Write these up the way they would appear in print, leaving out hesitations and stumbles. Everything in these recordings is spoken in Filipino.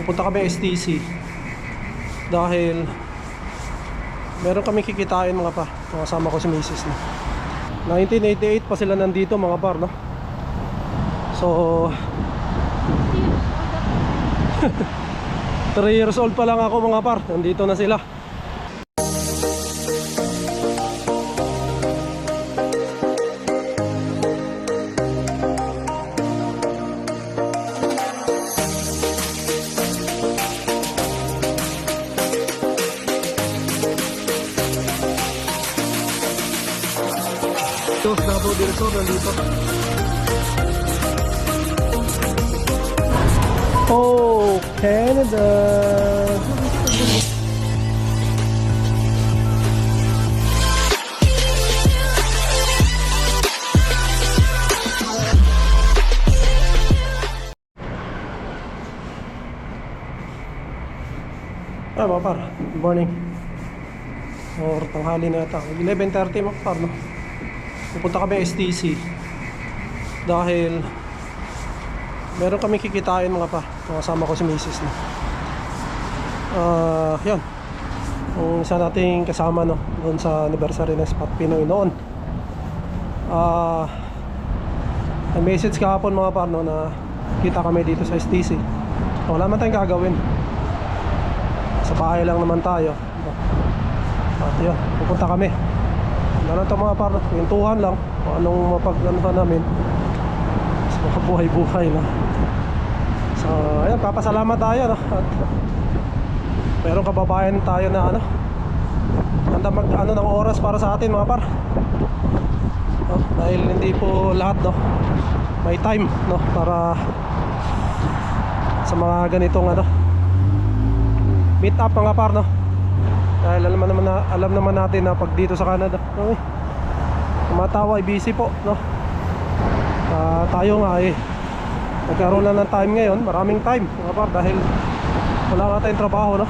Pupunta kami STC dahil meron kami kikitain mga par. Kasama ko si Mrs. no? 1988 pa sila nandito mga par, no? So 3 years old pa lang ako mga par. Nandito na sila. Ito, Davao del Sur nandito. Oh, Canada. Mga par, good morning. Or tanghali na ata, 11:30 mga par, no? Pupunta kami STC dahil meron kami kikitain mga pa. Kasama ko si Mrs. no? Yan yung isa nating kasama, no? Doon sa anniversary ng Spot Pinoy noon. Nag-message kahapon mga pa, no, na kita kami dito sa STC. Wala man tayong gagawin, sa bahay lang naman tayo, no? At yun, pupunta kami. Ano ito mga par, pintuhan lang kung anong mapag-anuhan namin sa mga buhay-buhay na. So ayan, papasalamat tayo, no? At merong kababayan tayo na handa mag ng oras para sa atin mga par, no? Dahil hindi po lahat, no, may time, no, para sa mga ganitong meet up mga par, no? Dahil alam naman natin na pag dito sa Canada, okay, tumatawa ay busy po, no? Tayo nga nagkaroon lang ng time ngayon, maraming time mga par, dahil wala nga tayong trabaho, no?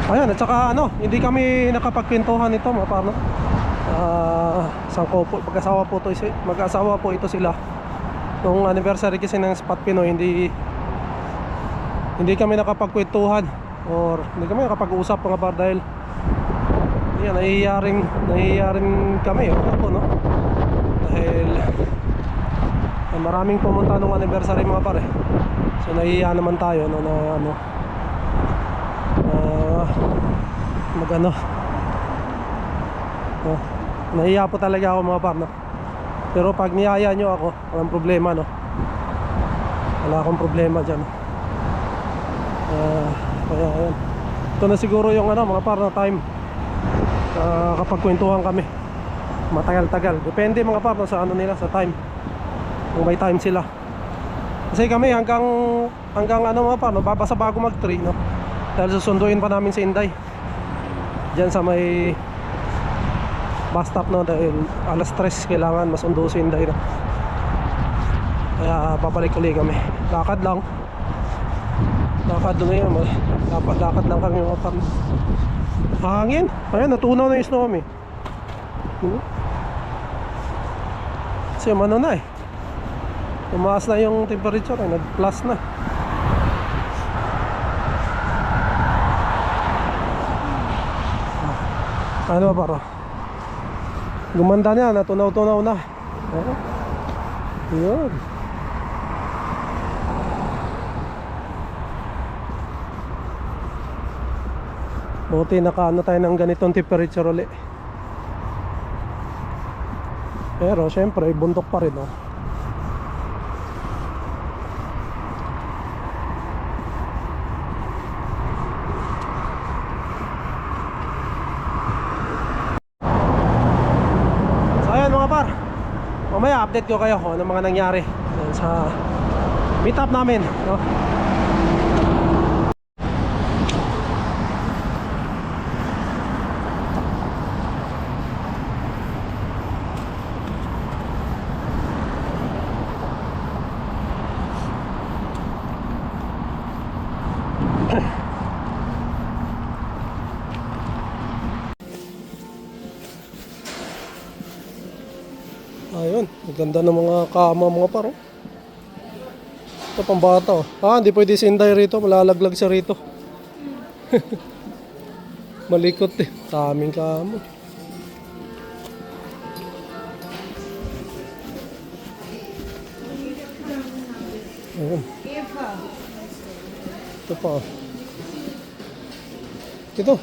Ayan, at saka hindi kami nakapagkwentuhan nito mga par, no? Mag-asawa po ito sila. Nung anniversary kasi ng Spot Pinoy, hindi kami nakapagkwentuhan or hindi kami nakapag-usap mga par, dahil yan, nahihiyaring kami, ako, no? Dahil maraming pumunta nung anniversary mga par, so nahihiya naman tayo, no, na nahihiya po talaga ako mga par, no? Pero pag niyaya nyo ako, walang problema, no? Wala akong problema dyan. Kaya ayan, ito na siguro yung mga par na time kapag kwentuhan kami matagal-tagal. Depende mga par, no, sa nila, sa time, kung may time sila. Kasi kami hanggang mga par, no, babasa bago mag 3, no? Dahil susunduin pa namin si Inday diyan sa may bus stop, no? Dahil alas 3 kailangan masundo si Inday, no? Kaya babalik ulit kami. Lakad lang. Lakad doon ngayon, lakad lang kami mga par. Hangin, ayan, natunaw na yung snow kami. Kasi na tumaas na yung temperature, nag-plus na. Ano ba paro? Gumanda niya, natunaw-tunaw na. Yun. Buti nakaano tayo ng ganitong temperature ulit. Pero syempre bundok pa rin, no? So ayan mga par, mamaya update ko kayo kung ano mga nangyari sa meet up namin, no? Ayun, maganda ng mga kama mga paro. Ito pang bata oh. Hindi pwede si Inday rito. Malalaglag siya rito. Malikot eh. Daming kamo. Ayun. Ito pa oh. Ito.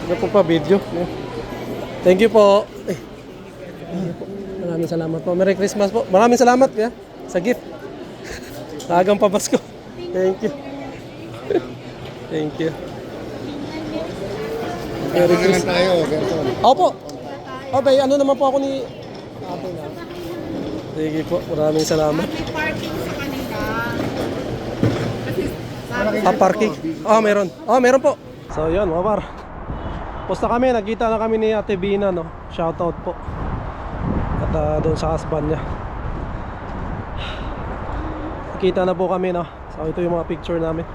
Ito po pa video. Thank you po. Maraming salamat po. Merry Christmas po. Maraming salamat ya sa gift. Tagang pabasko. Thank you. Thank you. Merry Christmas. Tayo, Gerson. Opo. Okay, ano naman po ako ni ate na. Sige po. Maraming salamat. Parking sa kanila. Parking. Meron. Meron po. So, yun, mga par. Posta kami, nagkita na kami ni Ate Bina, no? Shoutout po. At doon sa husband niya. Nakita na po kami, no? So, ito yung mga picture namin.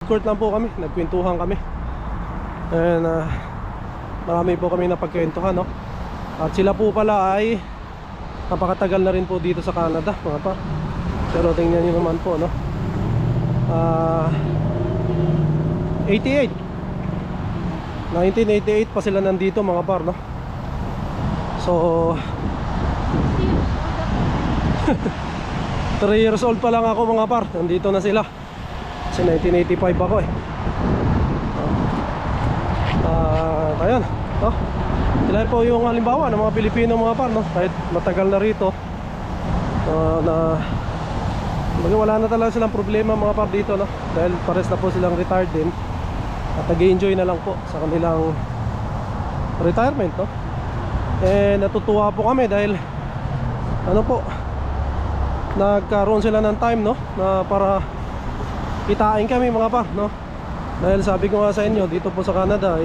Court lang po kami, nagkwentuhan kami. And marami po kami napagkwentuhan, no? At sila po pala ay napakatagal na rin po dito sa Canada, mga par. Pero tingnan nyo naman po, no? 1988 pa sila nandito, mga par, no? So 3 years old pa lang ako, mga par. Nandito na sila. Kasi 1985 ako eh. Ayun, no? Sila po yung halimbawa ng mga Pilipino, mga par, no? Kahit matagal na rito, wala na talaga silang problema, mga par, dito, no? Dahil pares na po silang retired din. At nag-enjoy na lang po sa kanilang retirement, no? Natutuwa po kami dahil ano po, nagkaroon sila ng time, no? Na para kitain kami, mga par, no? Dahil sabi ko nga sa inyo, dito po sa Canada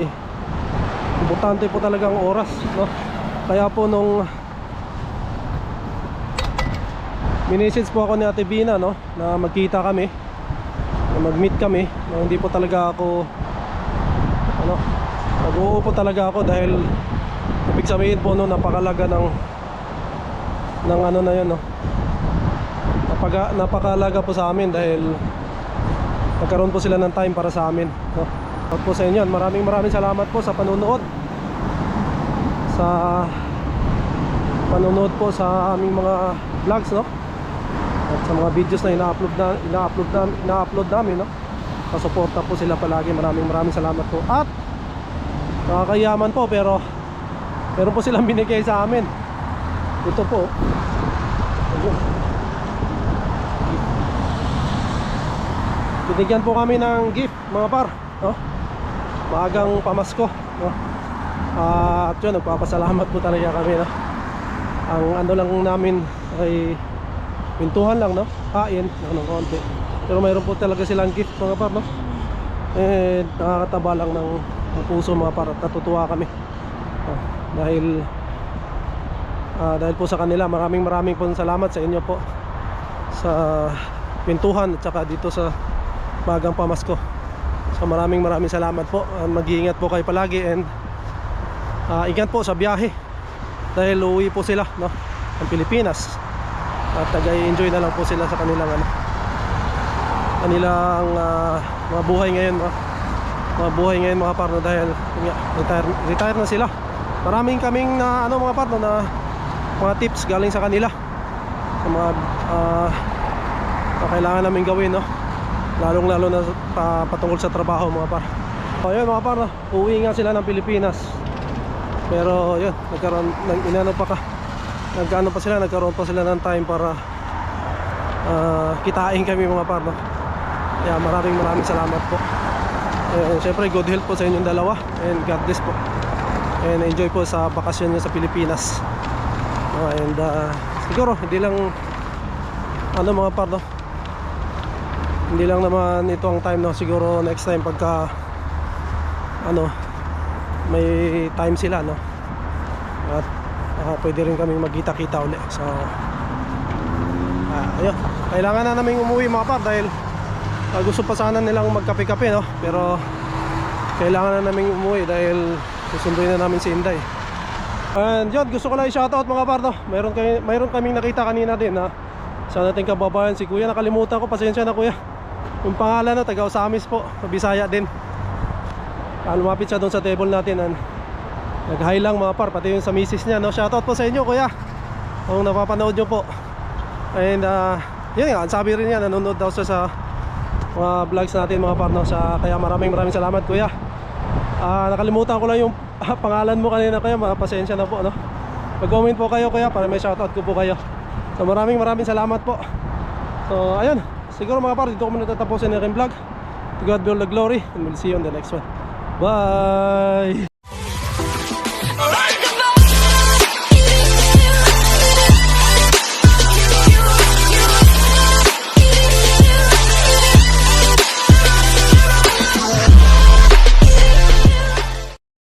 importante po talaga ang oras, no? Kaya po nung minessage po ako ni Ate Bina, no, na magkita kami, na mag-meet kami, na hindi po talaga ako nag-uupo talaga ako dahil ibig sabihin po, no, napakalaga ng ano na yun, no? Napakalaga po sa amin dahil nagkaroon po sila ng time para sa amin, no? At po sa inyo, maraming salamat po sa panunood, po sa aming mga vlogs, no? At sa mga videos na ina-upload namin, no? Pasuporta po sila palagi. Maraming salamat po. At nakakayaman po, pero meron po silang binigay sa amin. Ito po. Binigyan po kami ng gift, mga par, no? Maagang pamasko, no? At yun, nagpapasalamat po talaga kami, no? Ang ano lang namin ay pintuhan lang, no? Kain ng konti. Pero mayroon po talaga silang gift, mga par, no? Nakakataba lang ng puso, mga par. At natutuwa kami, dahil po sa kanila. Maraming po salamat sa inyo po sa pintuhan at saka dito sa Magang Pamasko. So maraming salamat po. Mag-iingat po kayo palagi and ingat po sa biyahe dahil uuwi po sila, no, ng Pilipinas. At nag-enjoy na lang po sila sa kanilang mga buhay ngayon, mga partner, dahil retire na sila. Maraming kaming mga partner na mga tips galing sa kanila sa mga kailangan namin gawin, no, lalong-lalo na patungkol sa trabaho, mga par. So yun, mga par, uwi nga sila ng Pilipinas. Pero yun, nagkaroon pa sila ng time para kitain kami, mga par, no? Kaya maraming salamat po. Siyempre good health po sa inyong dalawa and God bless po. And enjoy po sa bakasyon nyo sa Pilipinas. And siguro hindi lang mga par, no? Hindi lang naman ito ang time, no? Siguro next time pagka may time sila, no? At pwede rin kaming magkita-kita ulit. So ayun, kailangan na namin umuwi mga par dahil gusto pa sana nilang magkape-kape, no? Pero kailangan na namin umuwi dahil susunduin na namin si Inday. And yun, gusto ko lang i-shoutout mga par, no? Mayroon kaming nakita kanina din na sa nating kababayan si Kuya. Nakalimutan ko, pasensya na Kuya. Yung pangalan, no, taga Osamis po, Bisaya din. Lumapit siya doon sa table natin and nag-hi lang mga par, pati yung sa misis niya, no? Shoutout po sa inyo Kuya, kung napapanood nyo po. And yun nga, sabi rin niya, nanonood daw siya sa mga vlogs natin mga par, no? Kaya maraming salamat Kuya. Nakalimutan ko lang yung pangalan mo kanina Kuya, pasensya na po, no? Mag-comment po kayo Kuya para may shoutout ko po kayo. So maraming salamat po. So ayun, siguro mga par, dito ko muna tatapusin ang aking vlog. To God be all the glory and we'll see you on the next one. Bye!